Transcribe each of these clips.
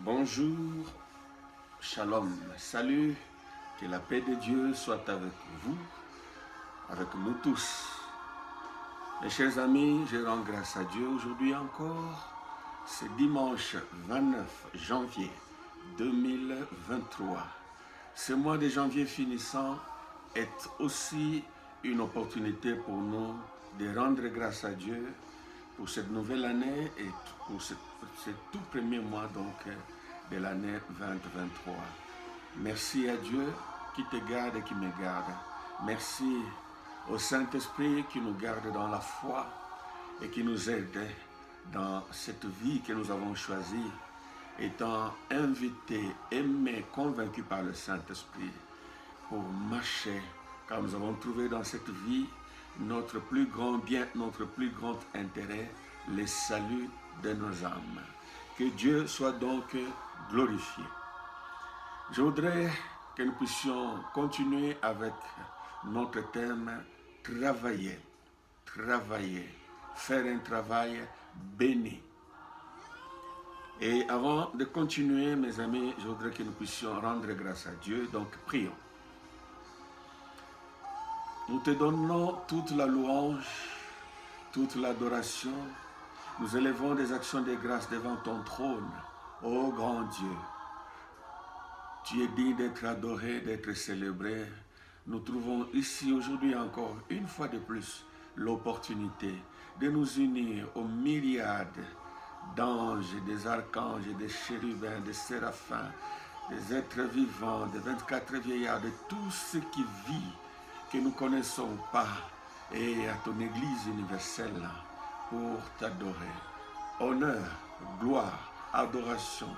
Bonjour, shalom, salut, que la paix de Dieu soit avec vous, avec nous tous. Mes chers amis, je rends grâce à Dieu aujourd'hui encore. C'est dimanche 29 janvier 2023. Ce mois de janvier finissant est aussi une opportunité pour nous de rendre grâce à Dieu pour cette nouvelle année et pour ce tout premier mois donc de l'année 2023. Merci à Dieu qui te garde et qui me garde. Merci au Saint-Esprit qui nous garde dans la foi et qui nous aide dans cette vie que nous avons choisie, étant invités, aimés, convaincus par le Saint-Esprit pour marcher, car nous avons trouvé dans cette vie notre plus grand bien, notre plus grand intérêt, le salut de nos âmes. Que Dieu soit donc glorifié. Je voudrais que nous puissions continuer avec notre thème « Travailler ». Travailler, faire un travail béni. Et avant de continuer, mes amis, je voudrais que nous puissions rendre grâce à Dieu, donc prions. Nous te donnons toute la louange, toute l'adoration. Nous élevons des actions de grâce devant ton trône, ô grand Dieu. Tu es digne d'être adoré, d'être célébré. Nous trouvons ici aujourd'hui encore une fois de plus l'opportunité de nous unir aux myriades d'anges, des archanges, des chérubins, des séraphins, des êtres vivants, des 24 vieillards, de tout ce qui vit, que nous ne connaissons pas, et à ton Église universelle pour t'adorer. Honneur, gloire, adoration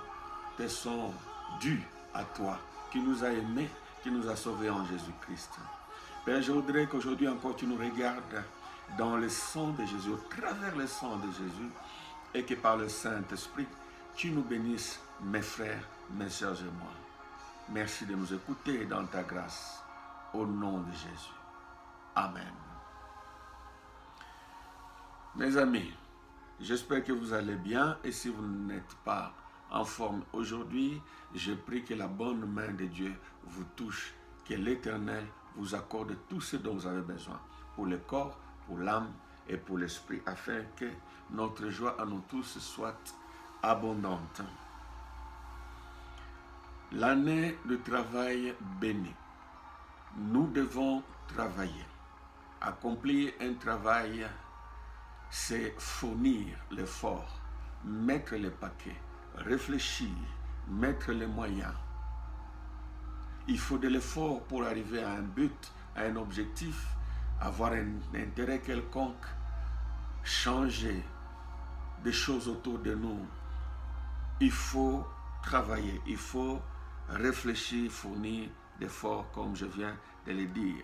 te sont dus à toi, qui nous a aimés, qui nous a sauvés en Jésus-Christ. Père, je voudrais qu'aujourd'hui encore tu nous regardes dans le sang de Jésus, au travers le sang de Jésus, et que par le Saint-Esprit, tu nous bénisses, mes frères, mes sœurs et moi. Merci de nous écouter dans ta grâce. Au nom de Jésus. Amen. Mes amis, j'espère que vous allez bien et si vous n'êtes pas en forme aujourd'hui, je prie que la bonne main de Dieu vous touche, que l'Éternel vous accorde tout ce dont vous avez besoin pour le corps, pour l'âme et pour l'esprit, afin que notre joie à nous tous soit abondante. L'année de travail béni. Nous devons travailler. Accomplir un travail, c'est fournir l'effort, mettre les paquets, réfléchir, mettre les moyens. Il faut de l'effort pour arriver à un but, à un objectif, avoir un intérêt quelconque, changer des choses autour de nous. Il faut travailler, il faut réfléchir, fournir d'efforts, comme je viens de le dire.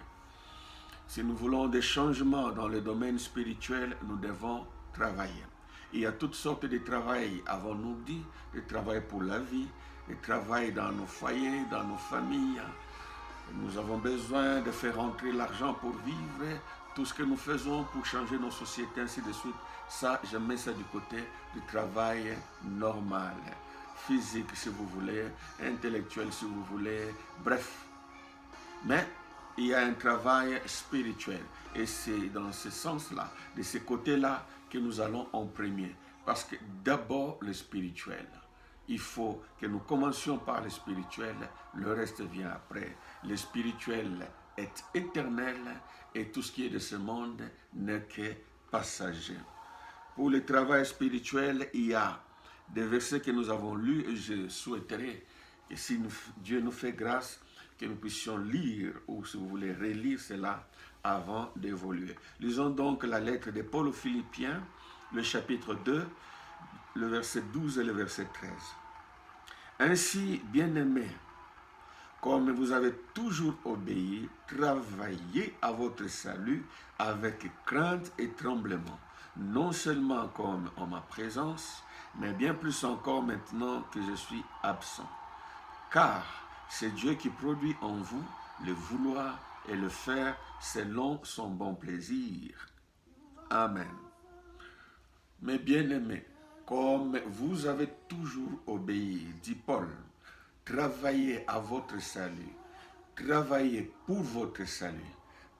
Si nous voulons des changements dans le domaine spirituel, nous devons travailler. Il y a toutes sortes de travail, avons-nous dit, de travail pour la vie, de travail dans nos foyers, dans nos familles. Nous avons besoin de faire entrer l'argent pour vivre, tout ce que nous faisons pour changer nos sociétés, ainsi de suite. Ça, je mets ça du côté du travail normal, physique si vous voulez, intellectuel si vous voulez, bref. Mais il y a un travail spirituel et c'est dans ce sens-là, de ce côté-là que nous allons en premier. Parce que d'abord le spirituel. Il faut que nous commencions par le spirituel, le reste vient après. Le spirituel est éternel et tout ce qui est de ce monde n'est que passager. Pour le travail spirituel, il y a des versets que nous avons lus et je souhaiterais que si Dieu nous fait grâce, que nous puissions lire ou si vous voulez relire cela avant d'évoluer. Lisons donc la lettre de Paul aux Philippiens, le chapitre 2, le verset 12 et le verset 13. Ainsi, bien-aimés, comme vous avez toujours obéi, travaillez à votre salut avec crainte et tremblement, non seulement comme en ma présence, mais bien plus encore maintenant que je suis absent. Car c'est Dieu qui produit en vous le vouloir et le faire selon son bon plaisir. Amen. Mes bien-aimés, comme vous avez toujours obéi, dit Paul, travaillez à votre salut, travaillez pour votre salut,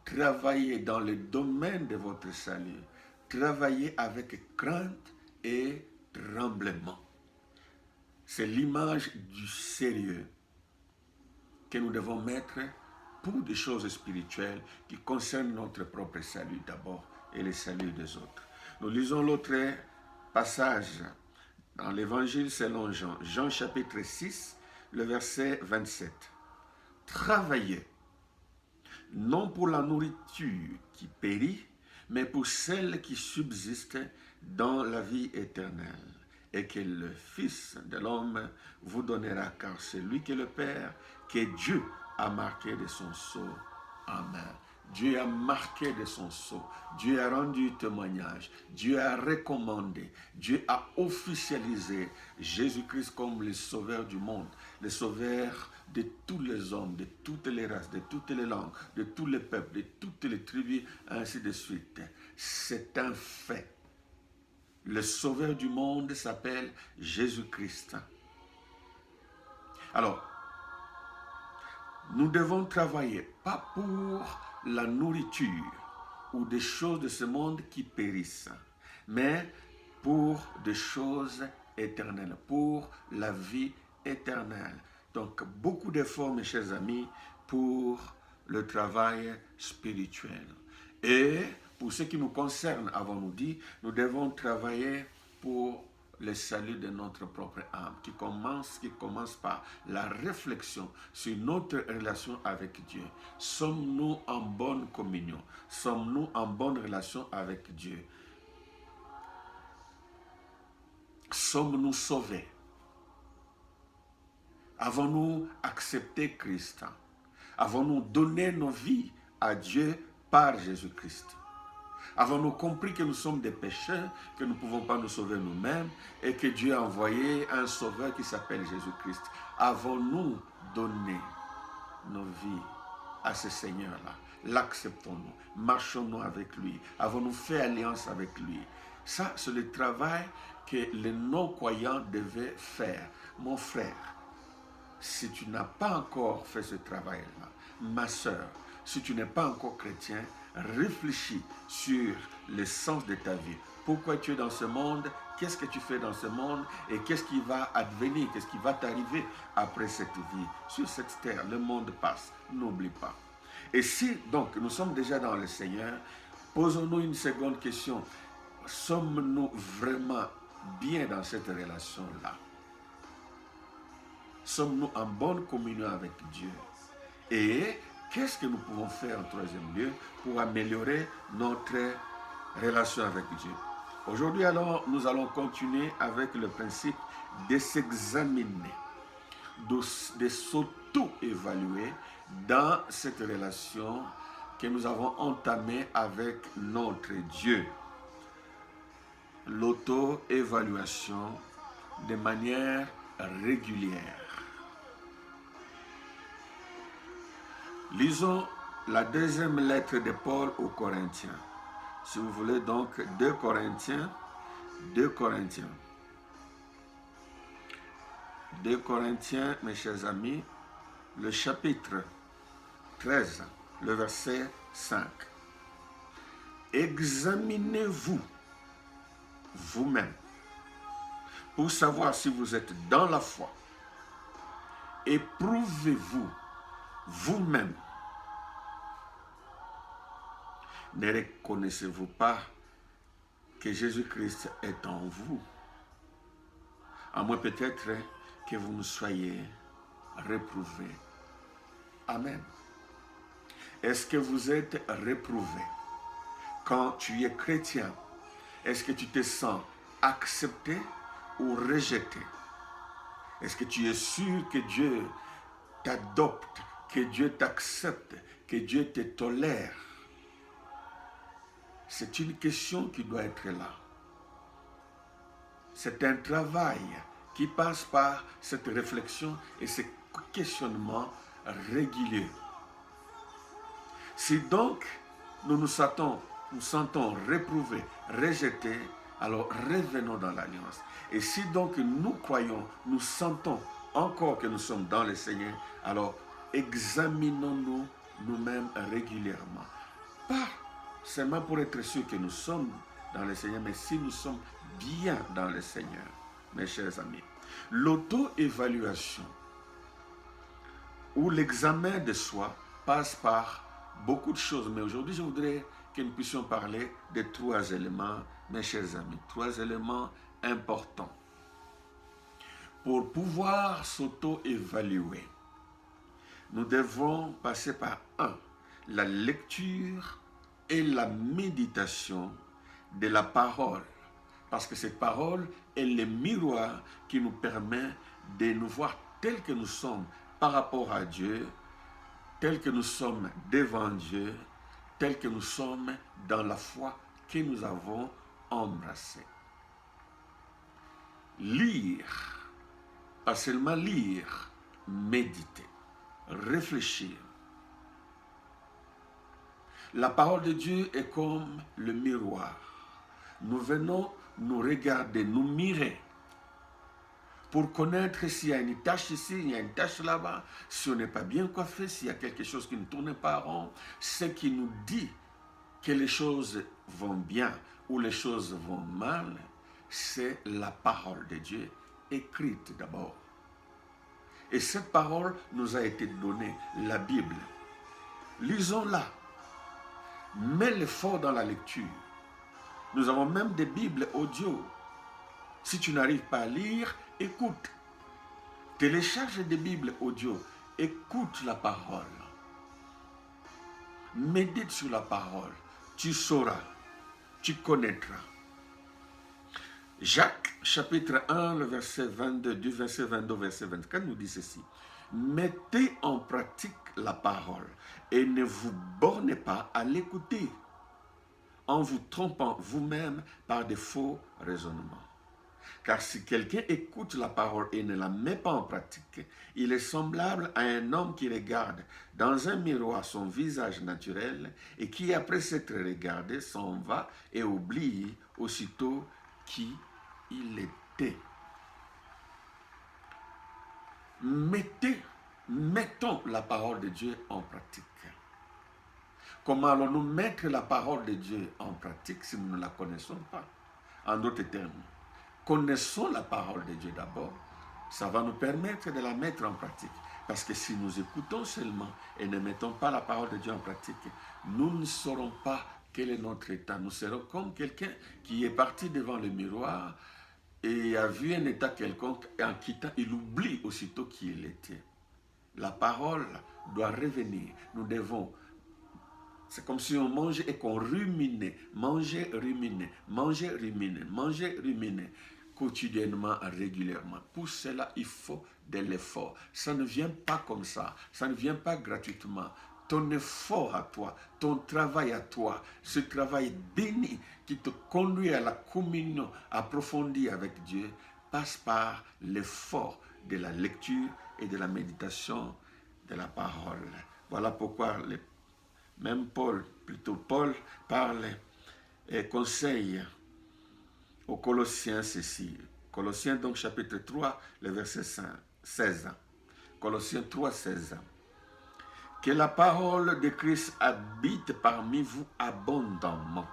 travaillez dans le domaine de votre salut, travaillez avec crainte et tremblement. C'est l'image du sérieux que nous devons mettre pour des choses spirituelles qui concernent notre propre salut d'abord et le salut des autres. Nous lisons l'autre passage dans l'évangile selon Jean, Jean chapitre 6, le verset 27. Travaillez, non pour la nourriture qui périt, mais pour celle qui subsiste dans la vie éternelle, et que le Fils de l'homme vous donnera, car c'est lui que le Père, que Dieu a marqué de son sceau. Amen. Dieu a marqué de son sceau. Dieu a rendu témoignage. Dieu a recommandé. Dieu a officialisé Jésus-Christ comme le sauveur du monde, le sauveur de tous les hommes, de toutes les races, de toutes les langues, de tous les peuples, de toutes les tribus, ainsi de suite. C'est un fait. Le sauveur du monde s'appelle Jésus-Christ. Alors, nous devons travailler, pas pour la nourriture ou des choses de ce monde qui périssent, mais pour des choses éternelles, pour la vie éternelle. Donc, beaucoup d'efforts, mes chers amis, pour le travail spirituel. Et pour ce qui nous concerne, avons-nous dit, nous devons travailler pour le salut de notre propre âme, qui commence par la réflexion sur notre relation avec Dieu. Sommes-nous en bonne communion? Sommes-nous en bonne relation avec Dieu? Sommes-nous sauvés? Avons-nous accepté Christ? Avons-nous donné nos vies à Dieu par Jésus-Christ? Avons-nous compris que nous sommes des pécheurs, que nous ne pouvons pas nous sauver nous-mêmes et que Dieu a envoyé un sauveur qui s'appelle Jésus-Christ? Avons-nous donné nos vies à ce Seigneur-là? L'acceptons-nous? Marchons-nous avec lui? Avons-nous fait alliance avec lui? Ça, c'est le travail que les non-croyants devaient faire. Mon frère, si tu n'as pas encore fait ce travail-là, ma soeur, si tu n'es pas encore chrétien, réfléchis sur le sens de ta vie. Pourquoi tu es dans ce monde? Qu'est-ce que tu fais dans ce monde? Et qu'est-ce qui va advenir? Qu'est-ce qui va t'arriver après cette vie? Sur cette terre, le monde passe. N'oublie pas. Et si donc nous sommes déjà dans le Seigneur, posons-nous une seconde question. Sommes-nous vraiment bien dans cette relation-là? Sommes-nous en bonne communion avec Dieu? Et qu'est-ce que nous pouvons faire en troisième lieu pour améliorer notre relation avec Dieu? Aujourd'hui, alors, nous allons continuer avec le principe de s'examiner, de s'auto-évaluer dans cette relation que nous avons entamée avec notre Dieu. L'auto-évaluation de manière régulière. Lisons la deuxième lettre de Paul aux Corinthiens. Si vous voulez donc 2 Corinthiens. 2 Corinthiens, mes chers amis, le chapitre 13, le verset 5. Examinez-vous vous-même pour savoir si vous êtes dans la foi. Éprouvez-vous vous-même. Ne reconnaissez-vous pas que Jésus-Christ est en vous? À moins peut-être que vous ne soyez réprouvés. Amen. Est-ce que vous êtes réprouvé? Quand tu es chrétien, est-ce que tu te sens accepté ou rejeté? Est-ce que tu es sûr que Dieu t'adopte, que Dieu t'accepte, que Dieu te tolère? C'est une question qui doit être là. C'est un travail qui passe par cette réflexion et ce questionnement régulier. Si donc nous nous sentons réprouvés, rejetés, alors revenons dans l'alliance. Et si donc nous croyons, nous sentons encore que nous sommes dans le Seigneur, alors examinons-nous nous-mêmes régulièrement. Pas seulement pour être sûr que nous sommes dans le Seigneur, mais si nous sommes bien dans le Seigneur, mes chers amis. L'auto-évaluation ou l'examen de soi passe par beaucoup de choses. Mais aujourd'hui, je voudrais que nous puissions parler de 3 éléments, mes chers amis. 3 éléments importants. Pour pouvoir s'auto-évaluer, nous devons passer par 1, la lecture et la méditation de la parole. Parce que cette parole est le miroir qui nous permet de nous voir tels que nous sommes par rapport à Dieu, tels que nous sommes devant Dieu, tels que nous sommes dans la foi que nous avons embrassée. Lire, pas seulement lire, méditer, réfléchir. La parole de Dieu est comme le miroir. Nous venons nous regarder, nous mirer pour connaître s'il y a une tâche ici, il y a une tâche là-bas, si on n'est pas bien coiffé, s'il y a quelque chose qui ne tourne pas rond, ce qui nous dit que les choses vont bien ou les choses vont mal, c'est la parole de Dieu, écrite d'abord. Et cette parole nous a été donnée, la Bible. Lisons-la. Mets l'effort dans la lecture. Nous avons même des Bibles audio. Si tu n'arrives pas à lire, écoute. Télécharge des Bibles audio. Écoute la parole. Médite sur la parole. Tu sauras. Tu connaîtras. Jacques, chapitre 1, le verset 22, du verset 22 au verset 24, nous dit ceci. Mettez en pratique la parole et ne vous bornez pas à l'écouter en vous trompant vous-même par de faux raisonnements. Car si quelqu'un écoute la parole et ne la met pas en pratique, il est semblable à un homme qui regarde dans un miroir son visage naturel et qui, après s'être regardé, s'en va et oublie aussitôt qui il était. Mettons la parole de Dieu en pratique. Comment allons-nous mettre la parole de Dieu en pratique si nous ne la connaissons pas? En d'autres termes, connaissons la parole de Dieu d'abord. Ça va nous permettre de la mettre en pratique. Parce que si nous écoutons seulement et ne mettons pas la parole de Dieu en pratique, nous ne saurons pas quel est notre état. Nous serons comme quelqu'un qui est parti devant le miroir et a vu un état quelconque et en quittant, il oublie aussitôt qui il était. La parole doit revenir. Nous devons... C'est comme si on mangeait et qu'on ruminait. Manger, ruminer, manger, ruminer, manger, ruminer. Quotidiennement, régulièrement. Pour cela, il faut de l'effort. Ça ne vient pas comme ça. Ça ne vient pas gratuitement. Ton effort à toi, ton travail à toi, ce travail béni qui te conduit à la communion approfondie avec Dieu, passe par l'effort de la lecture et de la méditation de la parole. Voilà pourquoi même Paul parle et conseille aux Colossiens ceci. Colossiens donc chapitre 3, le verset 16. Colossiens 3, 16. Que la parole de Christ habite parmi vous abondamment.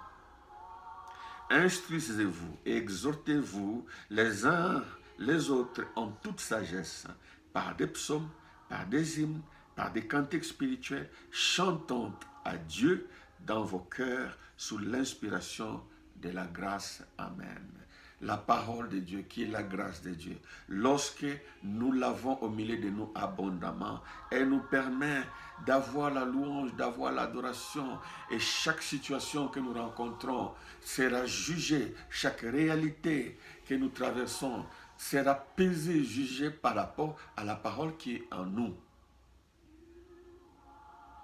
Instruisez-vous et exhortez-vous les uns les autres en toute sagesse, par des psaumes, par des hymnes, par des cantiques spirituels, chantant à Dieu dans vos cœurs sous l'inspiration de la grâce. Amen. La parole de Dieu, qui est la grâce de Dieu, lorsque nous l'avons au milieu de nous abondamment, elle nous permet d'avoir la louange, d'avoir l'adoration, et chaque situation que nous rencontrons sera jugée, chaque réalité que nous traversons sera pesée, jugée par rapport à la parole qui est en nous.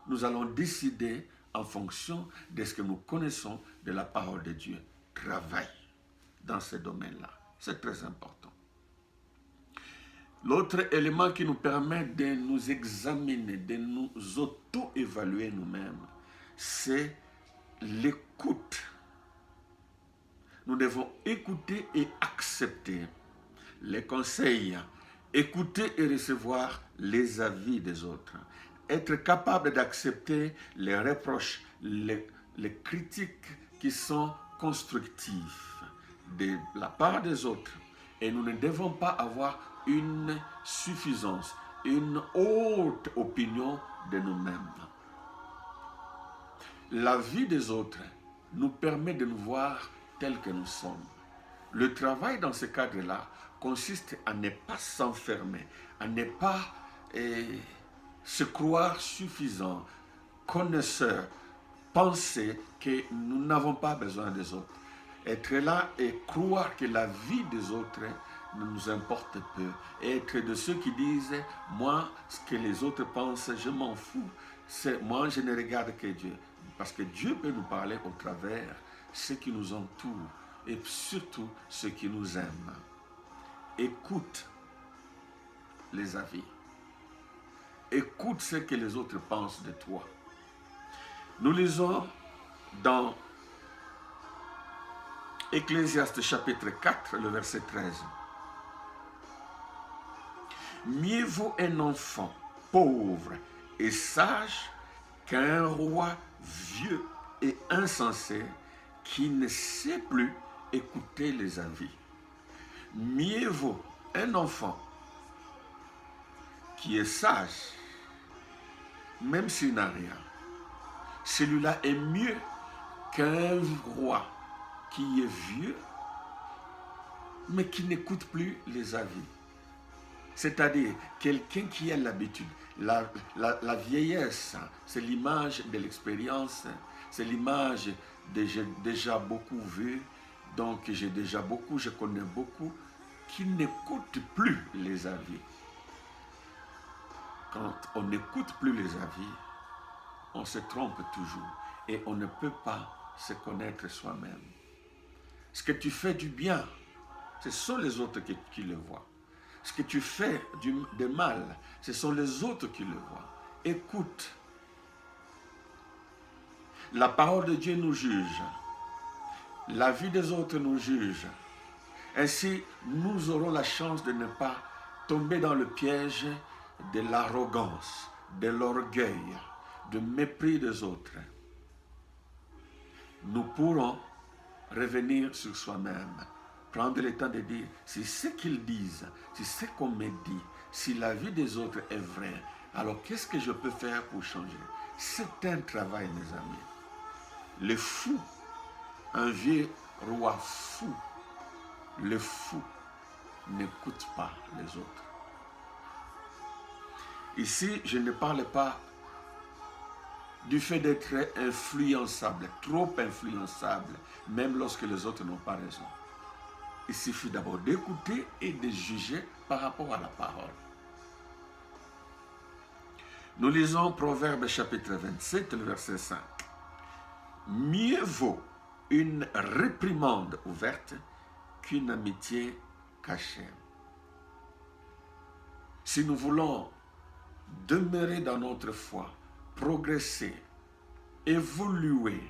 Nous allons décider en fonction de ce que nous connaissons de la parole de Dieu. Travaille dans ce domaine-là. C'est très important. L'autre élément qui nous permet de nous examiner, de nous auto-évaluer nous-mêmes, c'est l'écoute. nous devons écouter et accepter les conseils, écouter et recevoir les avis des autres, être capable d'accepter les reproches, les critiques qui sont constructives de la part des autres. Et nous ne devons pas avoir une suffisance, une haute opinion de nous-mêmes. La vie des autres nous permet de nous voir tels que nous sommes. Le travail dans ce cadre-là consiste à ne pas s'enfermer, à ne pas se croire suffisant, connaisseur, penser que nous n'avons pas besoin des autres. Être là et croire que la vie des autres ne nous importe peu. Et être de ceux qui disent, moi, ce que les autres pensent, je m'en fous. Moi, je ne regarde que Dieu. Parce que Dieu peut nous parler au travers ceux qui nous entourent et surtout ceux qui nous aiment. Écoute les avis. Écoute ce que les autres pensent de toi. Nous lisons dans Ecclésiaste chapitre 4, le verset 13. Mieux vaut un enfant pauvre et sage qu'un roi vieux et insensé qui ne sait plus écouter les avis. Mieux vaut un enfant qui est sage, même s'il n'a rien. Celui-là est mieux qu'un roi qui est vieux, mais qui n'écoute plus les avis. C'est-à-dire quelqu'un qui a l'habitude. La vieillesse, c'est l'image de l'expérience, c'est l'image de j'ai déjà beaucoup vu, donc j'ai déjà beaucoup, je connais beaucoup, qui n'écoute plus les avis. Quand on n'écoute plus les avis, on se trompe toujours et on ne peut pas se connaître soi-même. Ce que tu fais du bien, ce sont les autres qui le voient. Ce que tu fais de mal, ce sont les autres qui le voient. Écoute. La parole de Dieu nous juge. La vie des autres nous juge. Ainsi, nous aurons la chance de ne pas tomber dans le piège de l'arrogance, de l'orgueil, du mépris des autres. Nous pourrons revenir sur soi-même, prendre le temps de dire, si ce qu'ils disent, si ce qu'on me dit, si la vie des autres est vraie, alors qu'est-ce que je peux faire pour changer? C'est un travail, mes amis. Le fou, un vieux roi fou, le fou n'écoute pas les autres. Ici, je ne parle pas du fait d'être influençable, trop influençable, même lorsque les autres n'ont pas raison. Il suffit d'abord d'écouter et de juger par rapport à la parole. Nous lisons Proverbe chapitre 27, le verset 5. Mieux vaut une réprimande ouverte qu'une amitié cachée. Si nous voulons demeurer dans notre foi, progresser, évoluer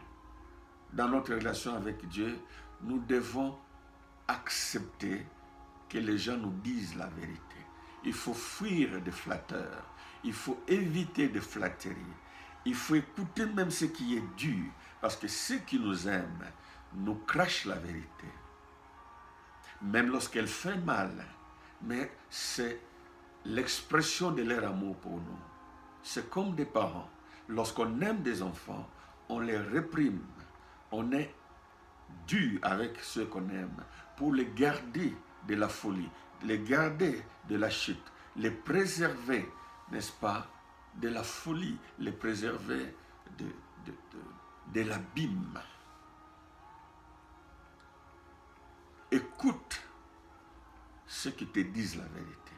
dans notre relation avec Dieu, nous devons accepter que les gens nous disent la vérité. Il faut fuir des flatteurs. Il faut éviter des flatteries. Il faut écouter même ce qui est dur, parce que ceux qui nous aiment nous crachent la vérité. Même lorsqu'elle fait mal, mais c'est l'expression de leur amour pour nous. C'est comme des parents. Lorsqu'on aime des enfants, on les réprime. On est dur avec ceux qu'on aime pour les garder de la folie, les garder de la chute, les préserver, n'est-ce pas, de la folie, les préserver de l'abîme. Écoute ceux qui te disent la vérité.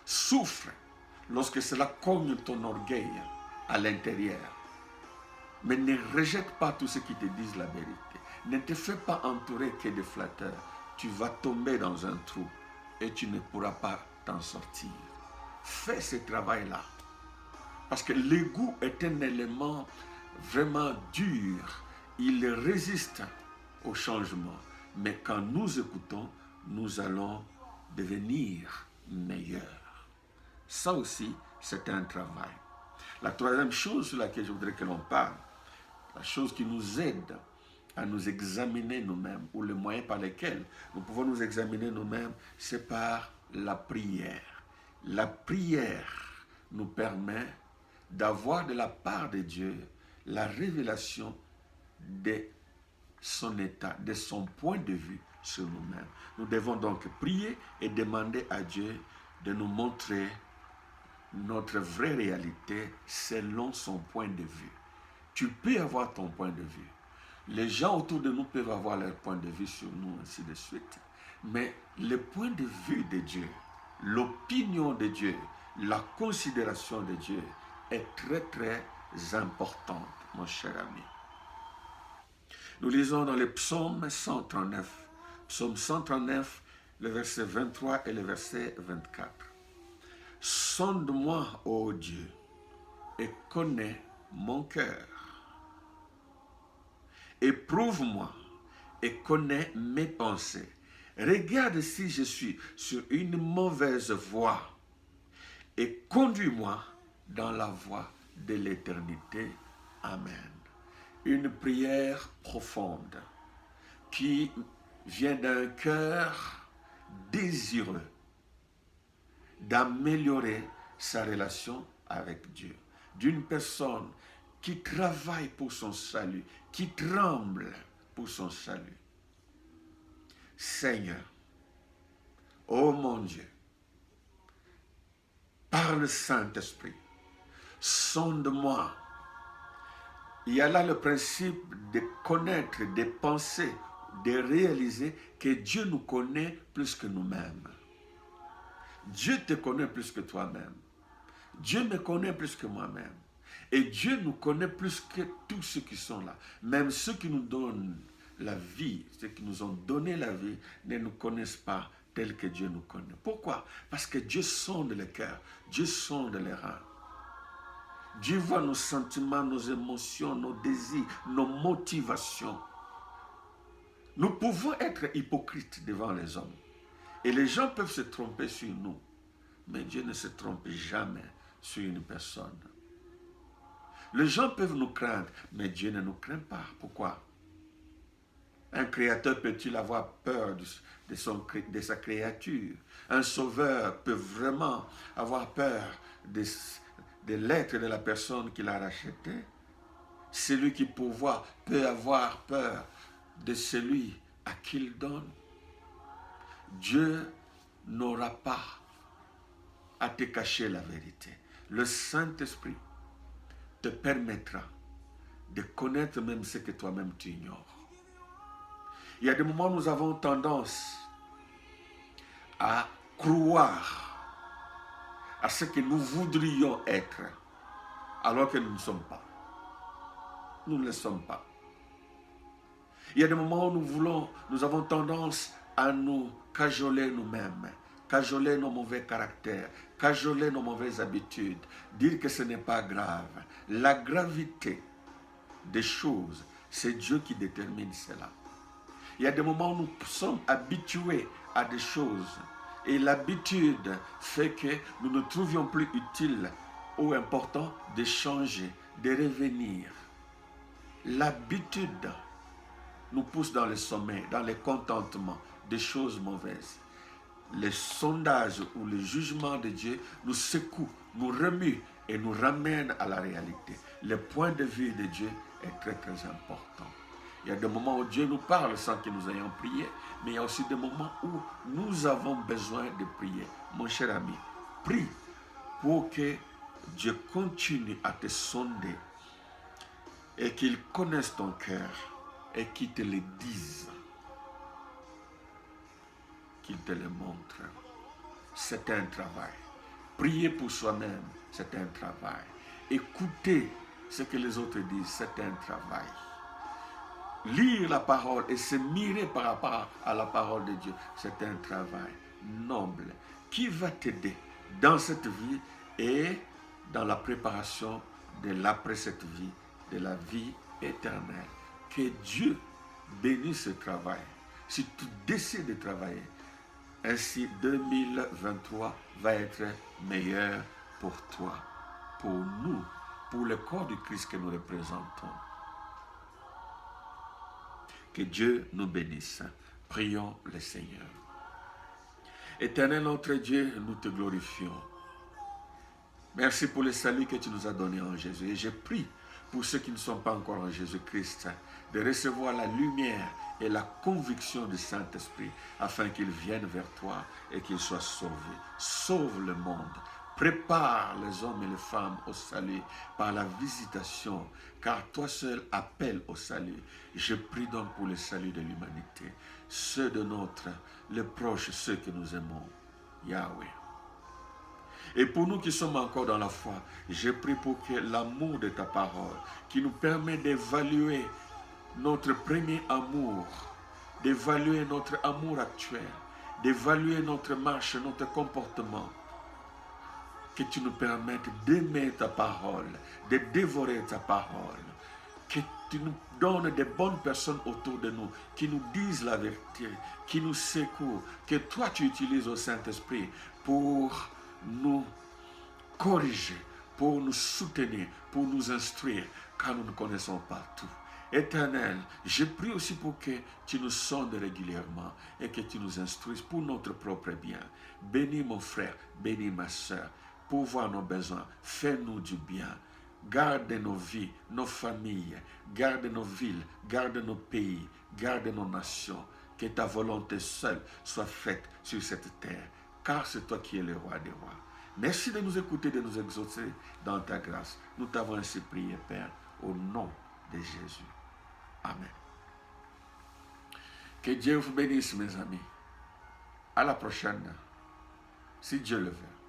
Souffre lorsque cela cogne ton orgueil à l'intérieur. Mais ne rejette pas tous ceux qui te disent la vérité. Ne te fais pas entourer que de flatteurs. Tu vas tomber dans un trou et tu ne pourras pas t'en sortir. Fais ce travail-là. Parce que l'égout est un élément vraiment dur. Il résiste au changement. Mais quand nous écoutons, nous allons devenir meilleurs. Ça aussi, c'est un travail. La troisième chose sur laquelle je voudrais que l'on parle, la chose qui nous aide à nous examiner nous-mêmes, ou le moyen par lequel nous pouvons nous examiner nous-mêmes, c'est par la prière. La prière nous permet d'avoir de la part de Dieu la révélation de son état, de son point de vue sur nous-mêmes. Nous devons donc prier et demander à Dieu de nous montrer notre vraie réalité selon son point de vue. Tu peux avoir ton point de vue. Les gens autour de nous peuvent avoir leur point de vue sur nous, ainsi de suite. Mais le point de vue de Dieu, l'opinion de Dieu, la considération de Dieu est très très importante, mon cher ami. Nous lisons dans le psaume 139. Psaume 139, le verset 23 et le verset 24. Sonde-moi, ô Dieu, et connais mon cœur. Éprouve-moi et connais mes pensées. Regarde si je suis sur une mauvaise voie et conduis-moi dans la voie de l'éternité. Amen. Une prière profonde qui vient d'un cœur désireux d'améliorer sa relation avec Dieu, d'une personne qui travaille pour son salut, qui tremble pour son salut. Seigneur, ô mon Dieu, par le Saint-Esprit, sonde-moi. Il y a là le principe de connaître, de penser, de réaliser que Dieu nous connaît plus que nous-mêmes. Dieu te connaît plus que toi-même. Dieu me connaît plus que moi-même. Et Dieu nous connaît plus que tous ceux qui sont là. Même ceux qui nous donnent la vie, ceux qui nous ont donné la vie, ne nous connaissent pas tel que Dieu nous connaît. Pourquoi? Parce que Dieu sonde le cœur, Dieu sonde les reins. Dieu voit nos sentiments, nos émotions, nos désirs, nos motivations. Nous pouvons être hypocrites devant les hommes. Et les gens peuvent se tromper sur nous. Mais Dieu ne se trompe jamais sur une personne. Les gens peuvent nous craindre, mais Dieu ne nous craint pas. Pourquoi? Un créateur peut-il avoir peur de sa créature? Un sauveur peut vraiment avoir peur de l'être de la personne qu'il a racheté? Celui qui pourvoit peut avoir peur de celui à qui il donne? Dieu n'aura pas à te cacher la vérité. Le Saint-Esprit te permettra de connaître même ce que toi-même tu ignores. Il y a des moments où nous avons tendance à croire à ce que nous voudrions être, alors que nous ne sommes pas. Nous ne le sommes pas. Il y a des moments où nous avons tendance à nous cajoler nous-mêmes, cajoler nos mauvais caractères, cajoler nos mauvaises habitudes, dire que ce n'est pas grave. La gravité des choses, c'est Dieu qui détermine cela. Il y a des moments où nous sommes habitués à des choses et l'habitude fait que nous ne trouvions plus utile ou important de changer, de revenir. L'habitude nous pousse dans le sommeil, dans le contentement des choses mauvaises. Les sondages ou le jugement de Dieu nous secouent, nous remuent et nous ramènent à la réalité. Le point de vue de Dieu est très très important. Il y a des moments où Dieu nous parle sans que nous ayons prié, mais il y a aussi des moments où nous avons besoin de prier. Mon cher ami, prie pour que Dieu continue à te sonder et qu'il connaisse ton cœur et qu'il te le dise, qu'il te le montre. C'est un travail. Prier pour soi-même, c'est un travail. Écouter ce que les autres disent, c'est un travail. Lire la parole et se mirer par rapport à la parole de Dieu, c'est un travail noble qui va t'aider dans cette vie et dans la préparation de l'après cette vie, de la vie éternelle. Que Dieu bénis ce travail. Si tu décides de travailler, ainsi 2023 va être meilleur pour toi, pour nous, pour le corps du Christ que nous représentons. Que Dieu nous bénisse. Prions le Seigneur. Éternel notre Dieu, nous te glorifions. Merci pour le salut que tu nous as donné en Jésus. Et je prie pour ceux qui ne sont pas encore en Jésus-Christ de recevoir la lumière et la conviction du Saint-Esprit afin qu'ils viennent vers toi et qu'ils soient sauvés. Sauve le monde. Prépare les hommes et les femmes au salut par la visitation, car toi seul appelles au salut. Je prie donc pour le salut de l'humanité, ceux de les proches, ceux que nous aimons. Yahweh. Et pour nous qui sommes encore dans la foi, je prie pour que l'amour de ta parole, qui nous permet d'évaluer notre premier amour, d'évaluer notre amour actuel, d'évaluer notre marche, notre comportement, que tu nous permettes d'aimer ta parole, de dévorer ta parole, que tu nous donnes des bonnes personnes autour de nous, qui nous disent la vérité, qui nous secouent, que toi tu utilises au Saint-Esprit pour nous corriger, pour nous soutenir, pour nous instruire, car nous ne connaissons pas tout. Éternel, je prie aussi pour que tu nous sondes régulièrement et que tu nous instruises pour notre propre bien. Bénis mon frère, bénis ma soeur, pour voir nos besoins, fais-nous du bien. Garde nos vies, nos familles, garde nos villes, garde nos pays, garde nos nations. Que ta volonté seule soit faite sur cette terre, car c'est toi qui es le roi des rois. Merci de nous écouter, de nous exaucer dans ta grâce. Nous t'avons ainsi prié, Père, au nom de Jésus. Amen. Que Dieu vous bénisse, mes amis. À la prochaine, si Dieu le veut.